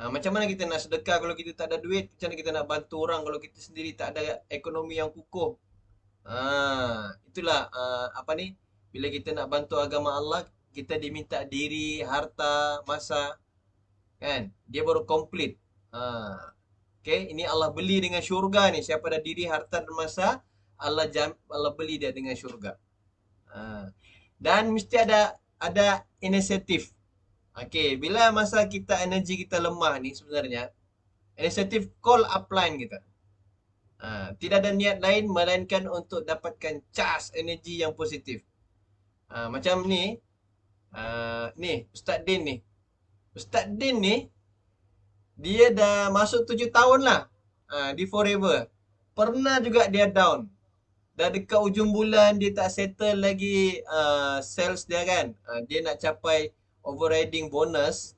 Macam mana kita nak sedekah kalau kita tak ada duit? Macam mana kita nak bantu orang kalau kita sendiri tak ada ekonomi yang kukuh? Itulah apa ni? Bila kita nak bantu agama Allah, kita diminta diri, harta, masa, kan? Dia baru komplit. Okay, ini Allah beli dengan syurga ni. Siapa ada diri, harta dan masa, Allah beli dia dengan syurga. Dan mesti ada inisiatif. Okey, bila masa kita energi kita lemah ni sebenarnya, inisiatif call upline kita. Tidak ada niat lain melainkan untuk dapatkan charge energi yang positif. Macam ni, Ustaz Din ni. Ustaz Din ni, dia dah masuk 7 tahun lah di Forever. Pernah juga dia down. Dah dekat ujung bulan, dia tak settle lagi sales dia kan. Dia nak capai overriding bonus.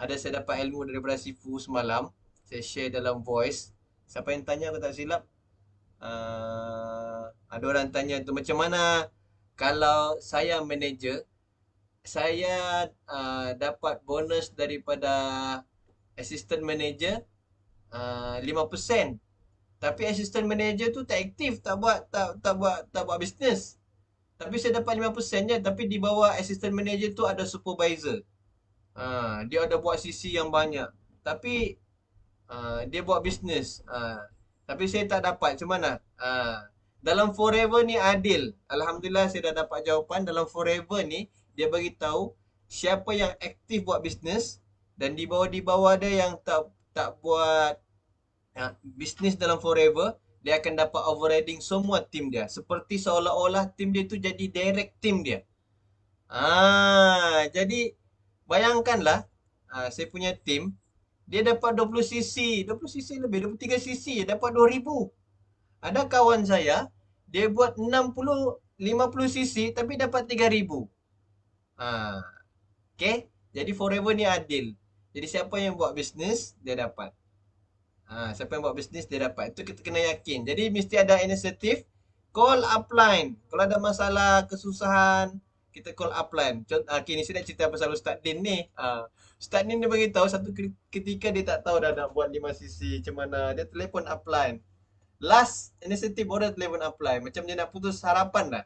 Ada saya dapat ilmu daripada Sifu semalam. Saya share dalam voice. Siapa yang tanya aku tak silap. Ada orang tanya tu macam mana kalau saya manager, saya dapat bonus daripada assistant manager 5%. Tapi assistant manager tu tak aktif, tak buat bisnes. Tapi saya dapat 5% je, tapi di bawah assistant manager tu ada supervisor. Dia ada buat sisi yang banyak. Tapi dia buat bisnes. Tapi saya tak dapat. Macam mana? Dalam Forever ni adil. Alhamdulillah saya dah dapat jawapan. Dalam Forever ni dia bagi tahu siapa yang aktif buat bisnes dan di bawah dia yang tak buat bisnes dalam Forever, dia akan dapat overriding semua tim dia. Seperti seolah-olah tim dia tu jadi direct tim dia. Jadi bayangkanlah saya punya tim, dia dapat 20cc lebih, 23cc, dapat 2000. Ada kawan saya, dia buat 50cc tapi dapat 3000. Okay, jadi Forever ni adil. Jadi siapa yang buat bisnes, dia dapat. Siapa yang buat bisnes, dia dapat. Itu kita kena yakin. Jadi mesti ada inisiatif, call upline. Kalau ada masalah, kesusahan, kita call upline. Contoh, okay, ni saya nak cerita pasal Ustaz Din ni. Ustaz Din dia beritahu satu ketika dia tak tahu dah nak buat 5 sisi macam mana. Dia telefon upline. Last inisiatif orang telefon upline. Macam dia nak putus harapan dah.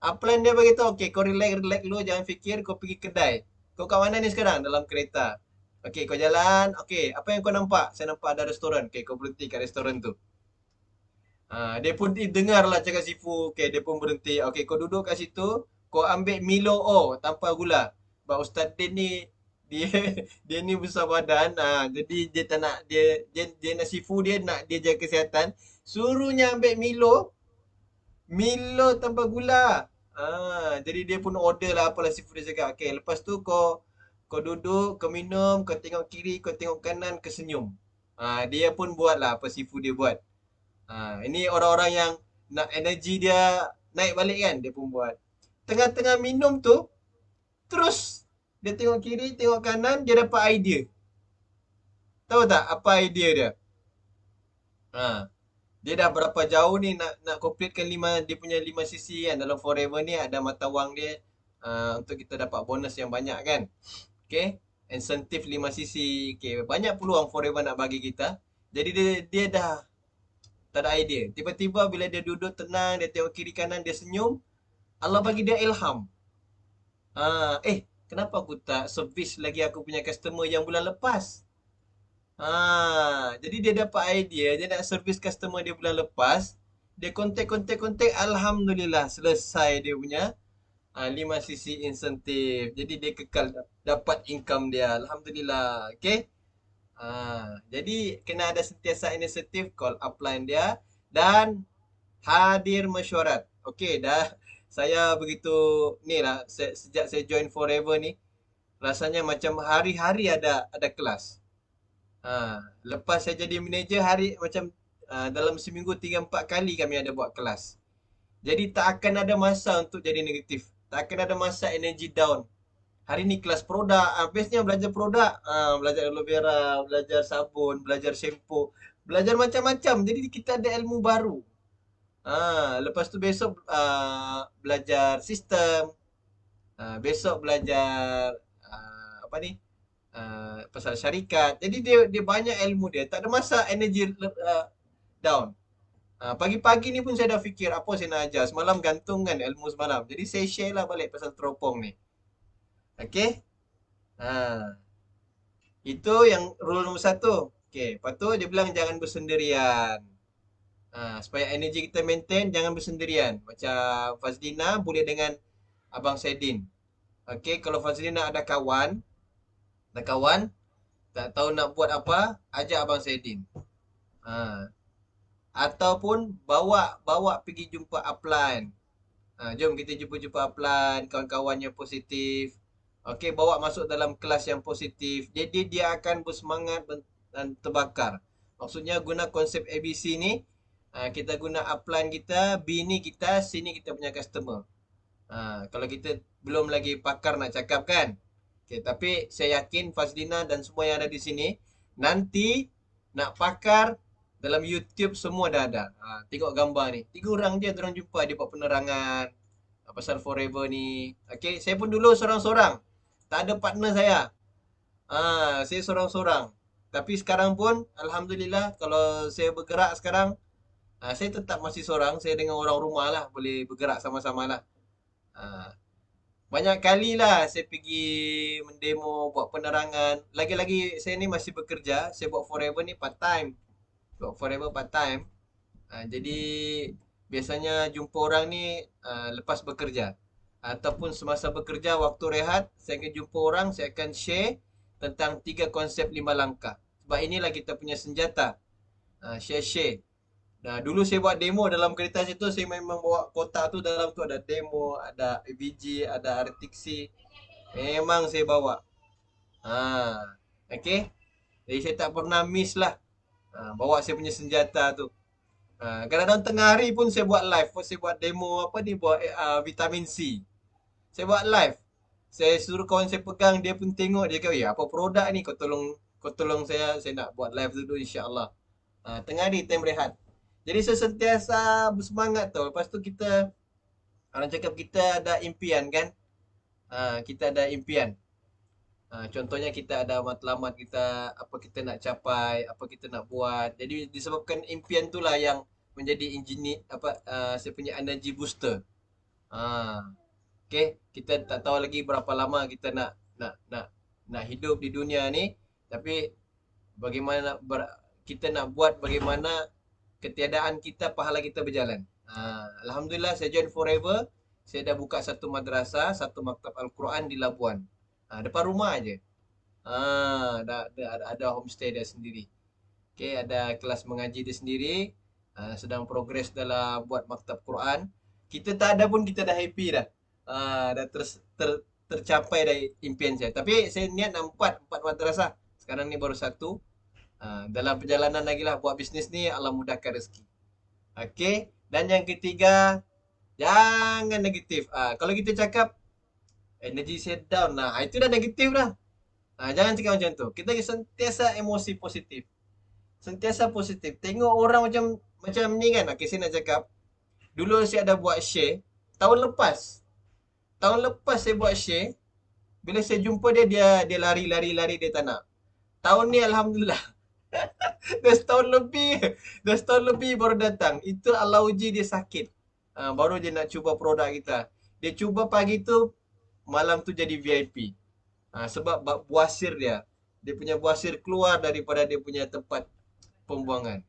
Upline dia beritahu, okay, kau relax dulu, jangan fikir, kau pergi kedai. Kau kat mana ni sekarang? Dalam kereta. Okay, kau jalan. Okay, apa yang kau nampak? Saya nampak ada restoran. Okay, kau berhenti kat restoran tu. Dia pun dengar lah cakap Sifu. Okay, dia pun berhenti. Okay, kau duduk kat situ. Kau ambil Milo O tanpa gula. Sebab Ustaz Din ni, dia dia ni besar badan. Jadi dia tak nak, dia nak Sifu dia nak dia jaga kesihatan. Suruhnya ambil Milo tanpa gula. Jadi dia pun order lah apalah Sifu dia cakap. Okay, lepas tu kau duduk, kau minum, kau tengok kiri, kau tengok kanan, kau senyum. Dia pun buat lah apa Sifu dia buat. Ini orang-orang yang nak energi dia naik balik kan, dia pun buat. Tengah-tengah minum tu, terus dia tengok kiri, tengok kanan, dia dapat idea. Tahu tak apa idea dia? Dia dah berapa jauh ni nak completekan dia punya 5 sisi kan. Dalam Forever ni ada mata wang dia untuk kita dapat bonus yang banyak kan. Okay, insentif 5 sisi. Okay, banyak peluang Forever nak bagi kita. Jadi dia dah tak ada idea. Tiba-tiba bila dia duduk tenang, dia tengok kiri kanan, dia senyum, Allah bagi dia ilham. Kenapa aku tak servis lagi aku punya customer yang bulan lepas? Jadi dia dapat idea, dia nak servis customer dia bulan lepas. Dia kontak. Alhamdulillah selesai dia punya 5 sisi insentif. Jadi dia kekal dapat income dia. Alhamdulillah. Okay. Jadi kena ada sentiasa inisiatif, call upline dia dan hadir mesyuarat. Okay, dah saya begitu ni lah sejak saya join Forever ni rasanya macam hari-hari ada kelas. Lepas saya jadi manager macam dalam seminggu 3-4 kali kami ada buat kelas. Jadi tak akan ada masa untuk jadi negatif. Tak akan ada masa energy down. Hari ni kelas produk, bestnya belajar produk, belajar aloe vera, belajar sabun, belajar shampoo, belajar macam-macam. Jadi kita ada ilmu baru. Lepas tu besok belajar sistem, besok belajar apa ni? Pasal syarikat. Jadi dia banyak ilmu dia. Tak ada masa energy down. Pagi-pagi ni pun saya dah fikir apa saya nak ajar. Semalam gantung kan ilmu semalam. Jadi saya share lah balik pasal teropong ni. Okay. Itu yang rule nombor 1. Okay. Lepas tu dia bilang jangan bersendirian. Supaya energi kita maintain, jangan bersendirian. Macam Fazlina boleh dengan Abang Saidin. Okay. Kalau Fazlina ada kawan, tak tahu nak buat apa, ajak Abang Saidin. Ataupun bawa pergi jumpa upline. Jom kita jumpa upline, kawan-kawan yang positif. Okey, bawa masuk dalam kelas yang positif. Jadi dia akan bersemangat dan terbakar. Maksudnya guna konsep ABC ni, kita guna upline kita, B ni kita, C ni kita punya customer. Kalau kita belum lagi pakar nak cakap kan. Okay, tapi saya yakin Fazlina dan semua yang ada di sini nanti nak pakar dalam YouTube semua dah ada. Tengok gambar ni. 3 orang je orang jumpa dia buat penerangan pasal Forever ni. Okay, saya pun dulu seorang-seorang. Tak ada partner saya. Saya seorang-seorang. Tapi sekarang pun alhamdulillah kalau saya bergerak sekarang, saya tetap masih seorang. Saya dengan orang rumah lah boleh bergerak sama-sama lah. Banyak kali lah saya pergi mendemo, buat penerangan. Lagi-lagi saya ni masih bekerja. Saya buat Forever ni part time. Buat Forever part time. Jadi biasanya jumpa orang ni lepas bekerja. Ataupun semasa bekerja, waktu rehat, saya akan jumpa orang, saya akan share tentang 3 konsep 5 langkah. Sebab inilah kita punya senjata. Share. Dulu saya buat demo dalam kereta situ, saya memang bawa kotak tu, dalam tu ada demo, ada ABG, ada RTX. Memang saya bawa. Okay. Jadi saya tak pernah miss lah. Bawa saya punya senjata tu. Kadang-kadang tengah hari pun saya buat live. Saya buat demo buat vitamin C. Saya buat live. Saya suruh kawan saya pegang, dia pun tengok, dia kata, ya apa produk ni, kau tolong saya nak buat live dulu insya-Allah. Tengah hari time rehat. Jadi saya sentiasa bersemangat tau. Lepas tu orang cakap kita ada impian kan? Kita ada impian. Contohnya kita ada matlamat kita, apa kita nak capai, apa kita nak buat. Jadi disebabkan impian itulah yang menjadi engineer saya punya energy booster. Ah, okay, kita tak tahu lagi berapa lama kita nak hidup di dunia ni, tapi bagaimana kita nak buat bagaimana ketiadaan kita pahala kita berjalan. Alhamdulillah saya join Forever. Saya dah buka satu madrasah, satu maktab Al-Quran di Labuan. Depan rumah aje. Ada homestay dia sendiri. Okay, ada kelas mengaji dia sendiri. Sedang progres dalam buat maktab Quran. Kita tak ada pun kita dah happy dah. Dah tercapai dah impian saya. Tapi saya niat nak empat madrasah. Sekarang ni baru satu. Dalam perjalanan lagi lah buat bisnes ni, Allah mudahkan rezeki. Okay. Dan yang ketiga, jangan negatif. Kalau kita cakap energi saya down lah, itu dah negatif dah. Jangan cakap macam tu. Kita sentiasa emosi positif. Sentiasa positif. Tengok orang macam ni kan. Okay, saya nak cakap. Dulu saya ada buat share. Tahun lepas saya buat share. Bila saya jumpa dia lari dia tak nak. Tahun ni Alhamdulillah. Dah setahun lebih baru datang. Itu Allah uji dia sakit. Baru dia nak cuba produk kita. Dia cuba pagi tu, malam tu jadi VIP. Sebab buasir dia. Dia punya buasir keluar daripada dia punya tempat pembuangan.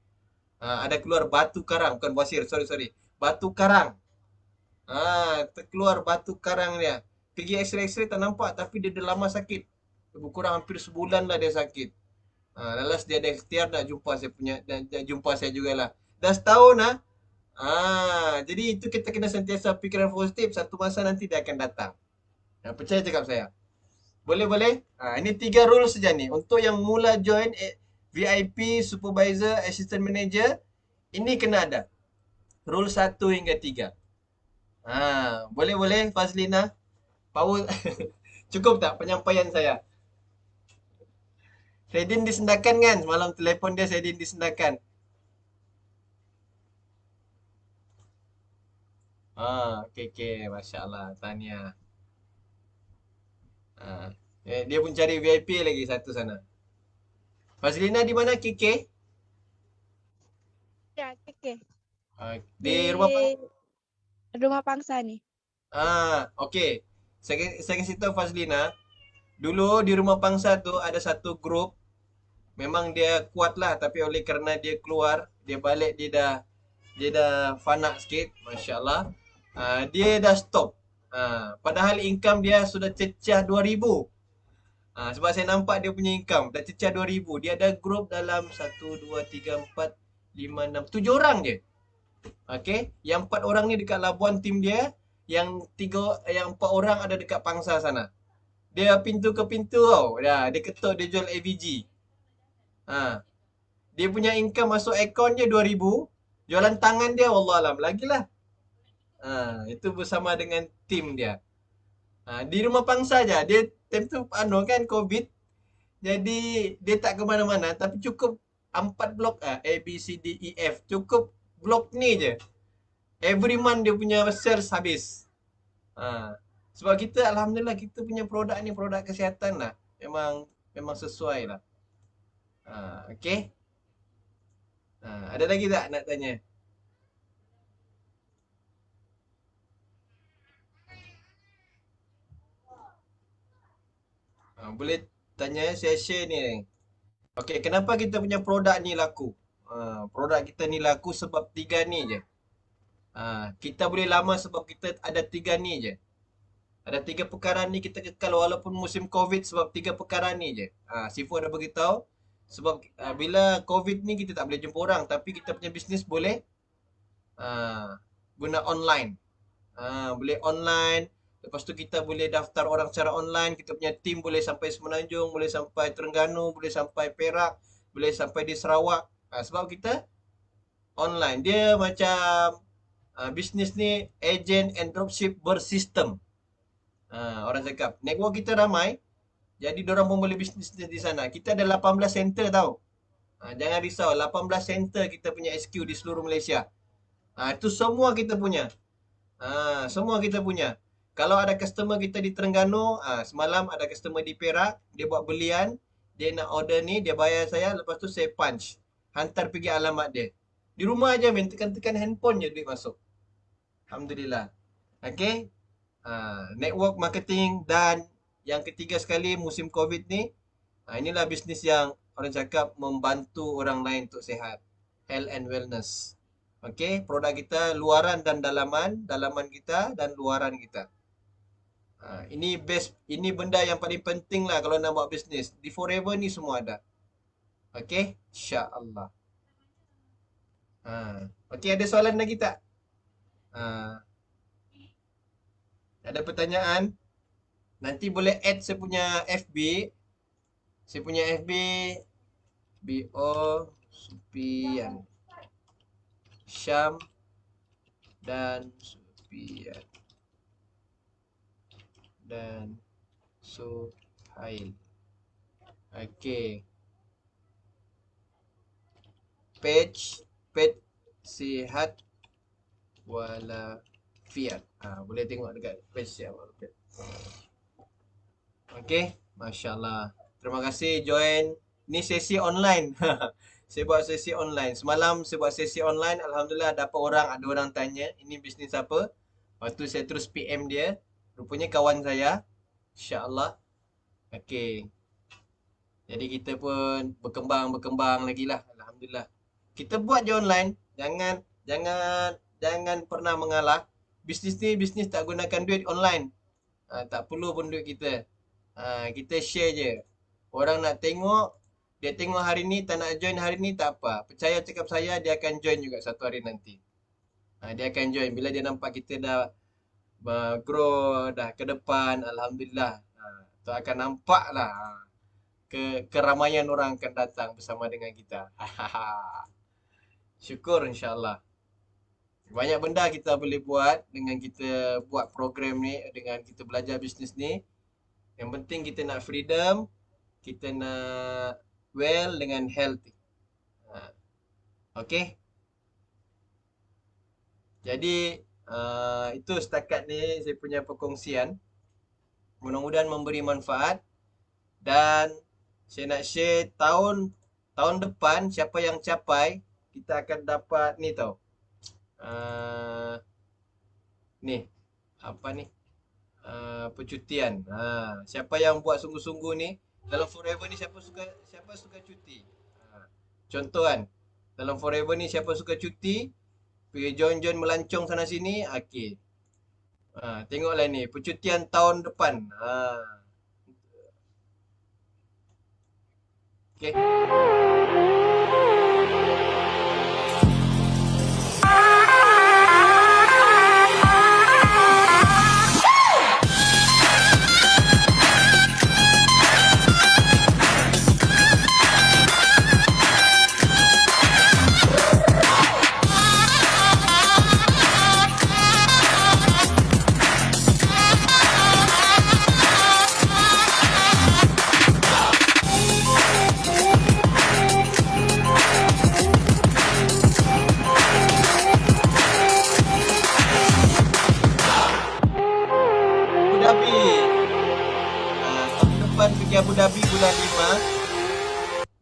Ada keluar batu karang. Bukan buasir, sorry. Batu karang. Terkeluar batu karang dia. Pergi x-ray tak nampak, tapi dia dah lama sakit. Lebih kurang hampir sebulan lah dia sakit. Lalas dia ada ikhtiar nak jumpa saya jugalah. Dah setahun lah. Jadi itu kita kena sentiasa fikiran positif. Satu masa nanti dia akan datang. Percaya cakap saya. Boleh? Ini 3 rule saja ni. Untuk yang mula join VIP, supervisor, assistant manager, ini kena ada. Rule 1 hingga 3. Boleh Fazlina? Power. Cukup tak penyampaian saya? Sedin disendakan kan? Semalam telefon dia Sedin disendakan. Okay. Masya Allah. Tahniah. Dia pun cari VIP lagi satu sana. Fazlina di mana KK? Ya, oke. Di rumah Rumah Pangsa nih. Okay. Saya kasih tahu Fazlina. Dulu di rumah Pangsa tu ada satu grup. Memang dia kuat lah. Tapi oleh kerana dia keluar, dia balik, dia dah fana sikit. Masya Allah. Dia dah stop. Padahal income dia sudah cecah 2,000. Sebab saya nampak dia punya income dah cecah 2,000. Dia ada grup dalam 1, 2, 3, 4, 5, 6, 7 orang je. Okay. Yang 4 orang ni dekat Labuan tim dia. Yang 4 orang ada dekat Pangsa sana. Dia pintu ke pintu tau. Dia ketuk, dia jual AVG. Dia punya income masuk akaun je 2,000. Jualan tangan dia wallahualam lagilah. Itu bersama dengan tim dia. Di rumah Pangsa je. Dia time tu kan COVID. Jadi dia tak ke mana-mana, tapi cukup 4 blok A, B, C, D, E, F. Cukup blok ni je. Every month dia punya sales habis. Sebab kita alhamdulillah kita punya produk ni produk kesihatan lah. Memang sesuai lah. Okay. Ada lagi tak nak tanya? Boleh tanya saya share ni. Okay, kenapa kita punya produk ni laku? Produk kita ni laku sebab 3 ni je. Kita boleh lama sebab kita ada 3 ni je. Ada 3 perkara ni kita kekal walaupun musim COVID sebab 3 perkara ni je. Sifu ada beritahu. Sebab bila COVID ni kita tak boleh jumpa orang. Tapi kita punya bisnes boleh guna online. Boleh online. Lepas tu kita boleh daftar orang secara online. Kita punya tim boleh sampai Semenanjung, boleh sampai Terengganu, boleh sampai Perak, boleh sampai di Sarawak. Sebab kita online. Dia macam bisnes ni agent and dropship bersistem. Orang cakap, network kita ramai, jadi dorang pun boleh bisnes di sana. Kita ada 18 center tau. Jangan risau, 18 center kita punya SQ di seluruh Malaysia. Itu semua kita punya. Semua kita punya. Kalau ada customer kita di Terengganu, semalam ada customer di Perak, dia buat belian, dia nak order ni, dia bayar saya, lepas tu saya punch. Hantar pergi alamat dia. Di rumah aja main tekan-tekan handphone je duit masuk. Alhamdulillah. Okay? Network marketing dan yang ketiga sekali musim COVID ni, inilah bisnes yang orang cakap membantu orang lain untuk sihat. Health and wellness. Okay? Produk kita luaran dan dalaman, dalaman kita dan luaran kita. Ini best, ini benda yang paling penting lah kalau nak buat bisnes. Di Forever ni semua ada. Okay? InsyaAllah. Okay, ada soalan lagi tak? Ada pertanyaan? Nanti boleh add saya punya FB. Saya punya FB BO Supian Syam dan Supian dan Suhail. Okay. Page sihat walafiat. Boleh tengok dekat page sihat walafiat. Okay, Masya Allah. Terima kasih join. Ni sesi online. Saya buat sesi online. Semalam saya buat sesi online. Alhamdulillah dapat orang, ada orang tanya, ini bisnes apa? Lepas tu saya terus PM dia. Rupanya kawan saya. InsyaAllah. Okay. Jadi kita pun berkembang lagi lah. Alhamdulillah. Kita buat je online. Jangan pernah mengalah. Bisnes ni bisnes tak gunakan duit online. Tak perlu pun duit kita. Kita share je. Orang nak tengok, dia tengok hari ni, tak nak join hari ni, tak apa. Percaya cakap saya, dia akan join juga satu hari nanti. Dia akan join. Bila dia nampak kita dah grow, dah ke depan, Alhamdulillah. Tu akan nampak lah keramaian orang akan datang bersama dengan kita. Syukur insyaAllah. Banyak benda kita boleh buat dengan kita buat program ni, dengan kita belajar bisnes ni. Yang penting kita nak freedom, kita nak well dengan healthy. Okay. Jadi itu setakat ni saya punya perkongsian. Mudah-mudahan memberi manfaat. Dan saya nak share tahun depan siapa yang capai, kita akan dapat ni tau. Ni apa ni? Percutian. Siapa yang buat sungguh-sungguh ni, dalam Forever ni siapa suka cuti? Contoh kan, dalam Forever ni siapa suka cuti, pergi join melancong sana sini, okey. Tengoklah ni, percutian tahun depan. Okey. Abu Dhabi. Tahun depan pergi Abu Dhabi bulan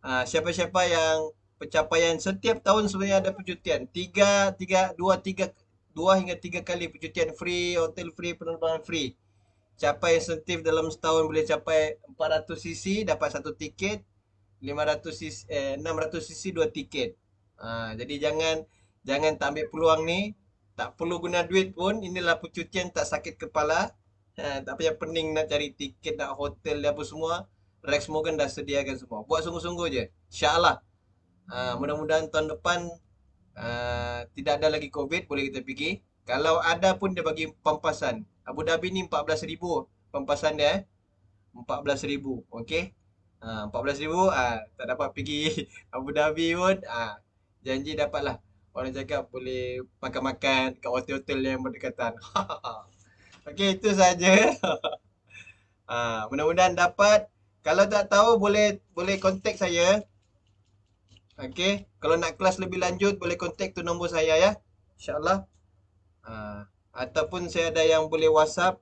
5. Siapa-siapa yang pencapaian setiap tahun sebenarnya ada percutian. 2 hingga 3 kali percutian free, hotel free, penerbangan free. Capai insentif dalam setahun boleh capai 400 cc dapat satu tiket, 500 cc 600 cc 2 tiket. Jadi jangan tak ambil peluang ni. Tak perlu guna duit pun. Inilah percutian tak sakit kepala. Tak payah pening nak cari tiket, nak hotel dan apa semua. Rex Morgan dah sediakan semua. Buat sungguh-sungguh je. InsyaAllah. Mudah-mudahan tahun depan tidak ada lagi COVID, boleh kita pergi. Kalau ada pun dia bagi pampasan. Abu Dhabi ni 14,000 pampasan dia. 14,000. Okey. 14,000 tak dapat pergi Abu Dhabi pun. Janji dapatlah. Orang cakap boleh makan-makan kat hotel-hotel yang berdekatan. Okey, itu saja. Mudah-mudahan dapat. Kalau tak tahu boleh kontak saya. Okey. Kalau nak kelas lebih lanjut boleh kontak tu nombor saya ya. InsyaAllah. Ataupun saya ada yang boleh WhatsApp.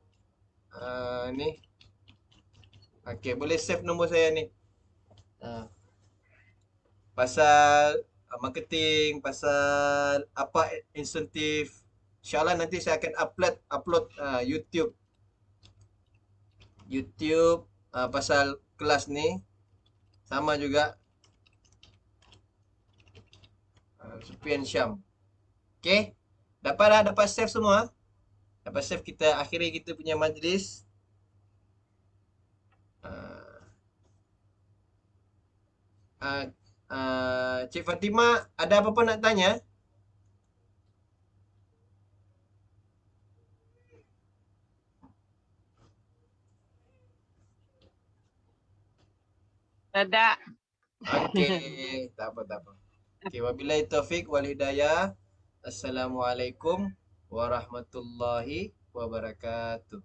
Ni. Okey, boleh save nombor saya ni. Ah, pasal marketing, pasal apa insentif. InsyaAllah nanti saya akan upload YouTube pasal kelas ni sama juga Sufian Syam. Okey. Dapat save semua. Dapat save, kita akhiri kita punya majlis. Uh, uh, Cik Fatimah ada apa-apa nak tanya? Tak ada. Okey, tak apa. Okey, wabillahi taufik wal hidayah. Assalamualaikum warahmatullahi wabarakatuh.